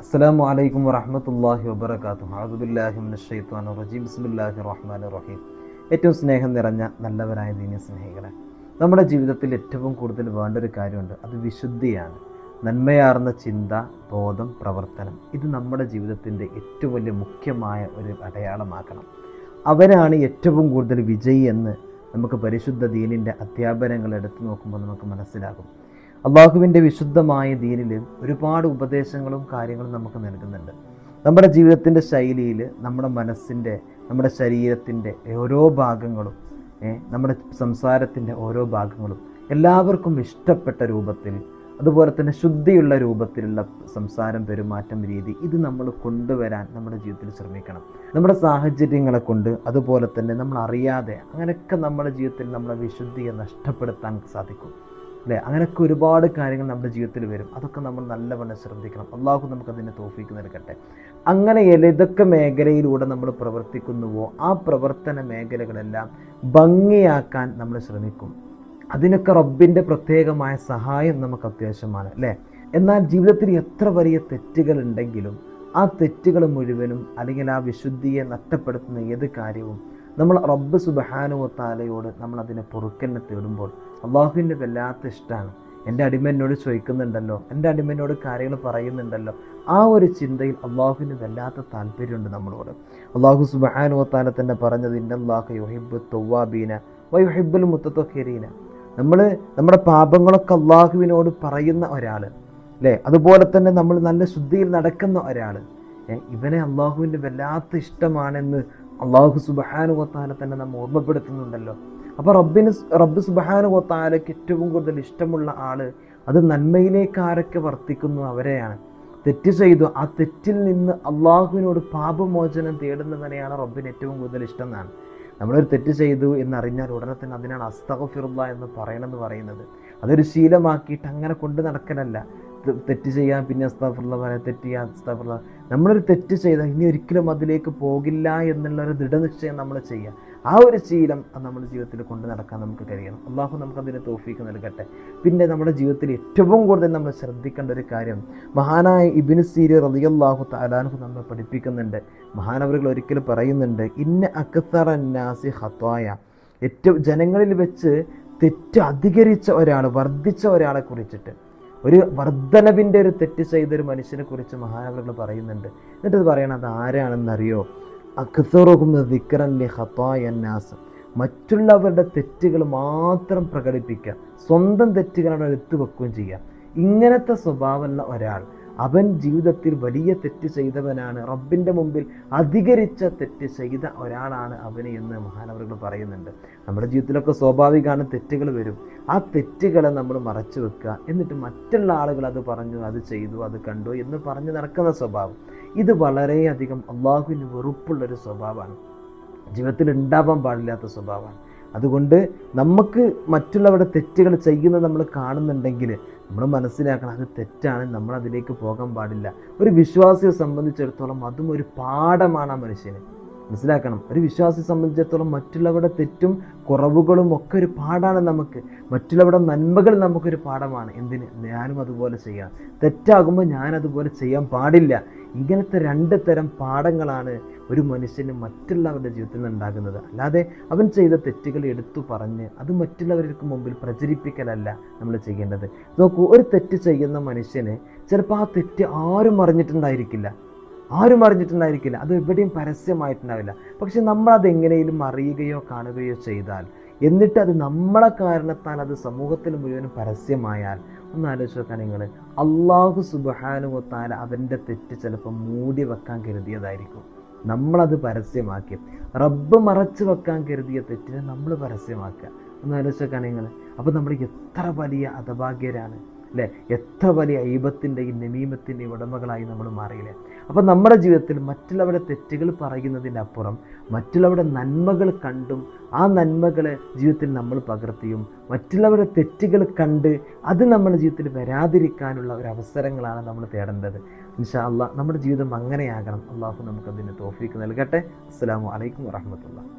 അസ്സലാമു അലൈക്കും വറഹ്മത്തുള്ളാഹി വബറകാതുഹു. അഊദു ബില്ലാഹി മിനശ് ശൈത്വാനിർ റജീം. ബിസ്മില്ലാഹിർ റഹ്മാനിർ റഹീം. ഏറ്റവും സ്നേഹം നിറഞ്ഞ നല്ലവരായ ദീനി സ്നേഹികളെ, നമ്മുടെ ജീവിതത്തിൽ ഏറ്റവും കൂടുതൽ വേണ്ട ഒരു കാര്യമുണ്ട്. അത് വിശുദ്ധിയാണ്. നന്മയാർന്ന ചിന്ത, ബോധം, പ്രവർത്തനം. ഇത് നമ്മുടെ ജീവിതത്തിൻ്റെ ഏറ്റവും വലിയ മുഖ്യമായ ഒരു അടയാളമാക്കണം. അവരാണ് ഏറ്റവും കൂടുതൽ വിജയി എന്ന് നമുക്ക് പരിശുദ്ധ ദീനിൻ്റെ അധ്യാപനങ്ങൾ എടുത്തു നോക്കുമ്പോൾ നമുക്ക് മനസ്സിലാകും. അള്ളാഹുവിൻ്റെ വിശുദ്ധമായ ദീനിൽ ഒരുപാട് ഉപദേശങ്ങളും കാര്യങ്ങളും നമുക്ക് നൽകുന്നുണ്ട്. നമ്മുടെ ജീവിതത്തിൻ്റെ ശൈലിയിൽ നമ്മുടെ മനസ്സിൻ്റെ, നമ്മുടെ ശരീരത്തിൻ്റെ ഓരോ ഭാഗങ്ങളും, നമ്മുടെ സംസാരത്തിൻ്റെ ഓരോ ഭാഗങ്ങളും എല്ലാവർക്കും ഇഷ്ടപ്പെട്ട രൂപത്തിൽ, അതുപോലെ തന്നെ ശുദ്ധിയുള്ള രൂപത്തിലുള്ള സംസാരം, പെരുമാറ്റം, രീതി, ഇത് നമ്മൾ കൊണ്ടുവരാൻ നമ്മുടെ ജീവിതത്തിൽ ശ്രമിക്കണം. നമ്മുടെ സാഹചര്യങ്ങളെ കൊണ്ട്, അതുപോലെ തന്നെ നമ്മൾ അറിയാതെ അങ്ങനെയൊക്കെ നമ്മുടെ ജീവിതത്തിൽ നമ്മളെ വിശുദ്ധിയെ നഷ്ടപ്പെടുത്താൻ സാധിക്കും, അല്ലേ? അങ്ങനെയൊക്കെ ഒരുപാട് കാര്യങ്ങൾ നമ്മുടെ ജീവിതത്തിൽ വരും. അതൊക്കെ നമ്മൾ നല്ലവണ്ണം ശ്രദ്ധിക്കണം. അള്ളാഹു നമുക്കതിനെ തൗഫീക്ക് നൽകട്ടെ. അങ്ങനെ ഏതൊക്കെ മേഖലയിലൂടെ നമ്മൾ പ്രവർത്തിക്കുന്നുവോ ആ പ്രവർത്തന മേഖലകളെല്ലാം ഭംഗിയാക്കാൻ നമ്മൾ ശ്രമിക്കും. അതിനൊക്കെ റബ്ബിൻ്റെ പ്രത്യേകമായ സഹായം നമുക്ക് അത്യാവശ്യമാണ്, അല്ലേ? എന്നാൽ ജീവിതത്തിൽ എത്ര വലിയ തെറ്റുകൾ ഉണ്ടെങ്കിലും ആ തെറ്റുകൾ മുഴുവനും, അല്ലെങ്കിൽ ആ വിശുദ്ധിയെ നഷ്ടപ്പെടുത്തുന്ന ഏത് കാര്യവും നമ്മൾ റബ്ബ് സുബ്ഹാനഹു വ തആലയോട് നമ്മൾ അതിനെ പൊറുക്കലിനെ തേടുമ്പോൾ അള്ളാഹുവിൻ്റെ വല്ലാത്ത ഇഷ്ടമാണ്. എൻ്റെ അടിമ എന്നോട് ചോദിക്കുന്നുണ്ടല്ലോ, എൻ്റെ അടിമ എന്നോട് കാര്യങ്ങൾ പറയുന്നുണ്ടല്ലോ, ആ ഒരു ചിന്തയിൽ അള്ളാഹുവിന് വല്ലാത്ത താല്പര്യമുണ്ട് നമ്മളോട്. അള്ളാഹു സുബ്ഹാനഹു വ തആല തന്നെ പറഞ്ഞത്, ഇന്നല്ലാഹ യുഹിബ്ബു തവ്വാബീന വ യുഹിബ്ബുൽ മുത്തത്വഹിരീന. നമ്മൾ നമ്മുടെ പാപങ്ങളൊക്കെ അള്ളാഹുവിനോട് പറയുന്ന ഒരാൾ, അല്ലേ? അതുപോലെ തന്നെ നമ്മൾ നല്ല ശുദ്ധിയിൽ നടക്കുന്ന ഒരാൾ, ഇവനെ അള്ളാഹുവിൻ്റെ വല്ലാത്ത ഇഷ്ടമാണെന്ന് അള്ളാഹു സുബ്ഹാനഹു വ തആല തന്നെ നമ്മെ ഓർമ്മപ്പെടുത്തുന്നുണ്ടല്ലോ. അപ്പോൾ റബ്ബ് സുബ്ഹാനഹു വ തആലയ്ക്ക് ഏറ്റവും കൂടുതൽ ഇഷ്ടമുള്ള ആൾ, അത് നന്മയിലേക്ക് ആരൊക്കെ വർത്തിക്കുന്നു അവരെയാണ്. തെറ്റ് ചെയ്തു ആ തെറ്റിൽ നിന്ന് അള്ളാഹുവിനോട് പാപമോചനം തേടുന്നവനെയാണ് റബ്ബിന് ഏറ്റവും കൂടുതൽ ഇഷ്ടം എന്നാണ്. നമ്മളൊരു തെറ്റ് ചെയ്തു എന്നറിഞ്ഞാൽ ഉടനെ തന്നെ അതിനാണ് അസ്തഗ്ഫിറുല്ലാഹ് എന്ന് പറയണമെന്ന് പറയുന്നത്. അതൊരു ശീലമാക്കിയിട്ട് അങ്ങനെ കൊണ്ട് നടക്കലല്ല. തെറ്റ് ചെയ്യാൻ പിന്നെ അസ്തഗ്ഫിറുല്ലാഹ് പറയാം, തെറ്റ് ചെയ്യാൻ അസ്തഗ്ഫിറുല്ലാഹ്. നമ്മളൊരു തെറ്റ് ചെയ്താൽ ഇനി ഒരിക്കലും അതിലേക്ക് പോകില്ല എന്നുള്ളൊരു ദൃഢനിശ്ചയം നമ്മൾ ചെയ്യുക. ആ ഒരു ശീലം അത് നമ്മുടെ ജീവിതത്തിൽ കൊണ്ട് നടക്കാൻ നമുക്ക് കഴിയണം. അള്ളാഹു നമുക്കതിന് തൗഫീക്ക് നൽകട്ടെ. പിന്നെ നമ്മുടെ ജീവിതത്തിൽ ഏറ്റവും കൂടുതൽ നമ്മൾ ശ്രദ്ധിക്കേണ്ട ഒരു കാര്യം, മഹാനായ ഇബ്നു സീരീൻ റളിയല്ലാഹു തആല അൻഹു നമ്മെ പഠിപ്പിക്കുന്നുണ്ട്. മഹാനവറുകൾ ഒരിക്കലും പറയുന്നുണ്ട്, ഇന്ന അക്സറന്നാസി ഖത്വായ, ഏറ്റവും ജനങ്ങളിൽ വെച്ച് തെറ്റ് അധികരിച്ച ഒരാൾ, വർദ്ധിച്ച ഒരാളെ കുറിച്ചിട്ട്, ഒരു വർദ്ധനവിൻ്റെ ഒരു തെറ്റ് ചെയ്തൊരു മനുഷ്യനെ കുറിച്ച് മഹാനവറുകൾ പറയുന്നുണ്ട്. എന്നിട്ട് അത് പറയണത് ആരാണെന്നറിയോ? അക്സറുഹും ദിക്റൻ ലി ഖതായന്നാസ്. മറ്റുള്ളവരുടെ തെറ്റുകൾ മാത്രം പ്രകടിപ്പിക്കുക, സ്വന്തം തെറ്റുകളാണ് എടുത്തു വെക്കുകയും ചെയ്യുക. ഇങ്ങനത്തെ സ്വഭാവമുള്ള ഒരാൾ, അവൻ ജീവിതത്തിൽ വലിയ തെറ്റ് ചെയ്തവനാണ്, റബ്ബിൻ്റെ മുമ്പിൽ അധികരിച്ച തെറ്റ് ചെയ്ത ഒരാളാണ് അവന് എന്ന് മഹാനവറുകൾ പറയുന്നുണ്ട്. നമ്മുടെ ജീവിതത്തിലൊക്കെ സ്വാഭാവികമാണ്, തെറ്റുകൾ വരും. ആ തെറ്റുകളെ നമ്മൾ മറച്ചു വെക്കുക, എന്നിട്ട് മറ്റുള്ള ആളുകൾ അത് പറഞ്ഞു, അത് ചെയ്തു, അത് കണ്ടു എന്ന് പറഞ്ഞ് നടക്കുന്ന സ്വഭാവം, ഇത് വളരെയധികം അള്ളാഹുവിന് വെറുപ്പുള്ളൊരു സ്വഭാവമാണ്, ജീവിതത്തിൽ ഉണ്ടാവാൻ പാടില്ലാത്ത സ്വഭാവമാണ്. അതുകൊണ്ട് നമുക്ക് മറ്റുള്ളവരുടെ തെറ്റുകൾ ചെയ്യുന്നത് നമ്മൾ കാണുന്നുണ്ടെങ്കിൽ നമ്മൾ മനസ്സിലാക്കണം, അത് തെറ്റാണ്, നമ്മൾ അതിലേക്ക് പോകാൻ പാടില്ല. ഒരു വിശ്വാസിയെ സംബന്ധിച്ചിടത്തോളം അതും ഒരു പാഠമാണ്. ആ മനുഷ്യന് മനസ്സിലാക്കണം, ഒരു വിശ്വാസിയെ സംബന്ധിച്ചിടത്തോളം മറ്റുള്ളവരുടെ തെറ്റും കുറവുകളും ഒക്കെ ഒരു പാഠമാണ് നമുക്ക്. മറ്റുള്ളവരുടെ നന്മകൾ നമുക്കൊരു പാഠമാണ്. എന്തിന്? ഞാനും അതുപോലെ ചെയ്യാം. തെറ്റാകുമ്പോൾ ഞാൻ അതുപോലെ ചെയ്യാൻ പാടില്ല. ഇങ്ങനത്തെ രണ്ട് തരം പാഠങ്ങളാണ് ഒരു മനുഷ്യന് മറ്റുള്ളവരുടെ ജീവിതത്തിൽ നിന്ന് ഉണ്ടാകുന്നത്. അല്ലാതെ അവൻ ചെയ്ത തെറ്റുകൾ എടുത്തു പറഞ്ഞ് അത് മറ്റുള്ളവർക്ക് മുമ്പിൽ പ്രചരിപ്പിക്കലല്ല നമ്മൾ ചെയ്യേണ്ടത്. നോക്കൂ, ഒരു തെറ്റ് ചെയ്യുന്ന മനുഷ്യന് ചിലപ്പോൾ ആ തെറ്റ് ആരും അറിഞ്ഞിട്ടുണ്ടായിരിക്കില്ല, അത് എവിടെയും പരസ്യമായിട്ടുണ്ടാവില്ല. പക്ഷെ നമ്മളത് എങ്ങനെയും അറിയുകയോ കാണുകയോ ചെയ്താൽ, എന്നിട്ട് അത് നമ്മളെ കാരണത്താൽ അത് സമൂഹത്തിൽ മുഴുവനും പരസ്യമായാൽ, ഒന്ന് ആലോചിച്ച് നോക്കാൻ നിങ്ങൾ, അള്ളാഹു സുബ്ഹാനഹു വ തആല അവൻ്റെ തെറ്റ് ചിലപ്പോൾ മൂടി വെക്കാൻ കരുതിയതായിരിക്കും, നമ്മളത് പരസ്യമാക്കി. റബ്ബ് മറച്ചു വെക്കാൻ കരുതിയ തെറ്റിനെ നമ്മൾ പരസ്യമാക്കുക. ഒന്ന് ആലോചിച്ച് നോക്കാൻ നിങ്ങൾ. അപ്പോൾ നമ്മൾ എത്ര വലിയ ഹതഭാഗ്യരാണ്, അല്ലേ? എത്ര വലിയ ഐബത്തിൻ്റെയും നമീമത്തിൻ്റെയും ഉടമകളായി നമ്മൾ മാറിയില്ലേ? അപ്പോൾ നമ്മുടെ ജീവിതത്തിൽ മറ്റുള്ളവരുടെ തെറ്റുകൾ പറയുന്നതിനപ്പുറം മറ്റുള്ളവരുടെ നന്മകൾ കണ്ടും ആ നന്മകളെ ജീവിതത്തിൽ നമ്മൾ പകർത്തിയും മറ്റുള്ളവരുടെ തെറ്റുകൾ കണ്ട് അത് നമ്മുടെ ജീവിതത്തിൽ വരാതിരിക്കാനുള്ള ഒരു അവസരങ്ങളാണ് നമ്മൾ തേടേണ്ടത്. ഇൻഷാ അല്ലാഹ് നമ്മുടെ ജീവിതം അങ്ങനെയാകണം. അള്ളാഹു നമുക്കതിന് തൗഫീക്ക് നൽകട്ടെ. അസ്സലാമു അലൈക്കും വറഹ്മത്തുള്ളാഹി.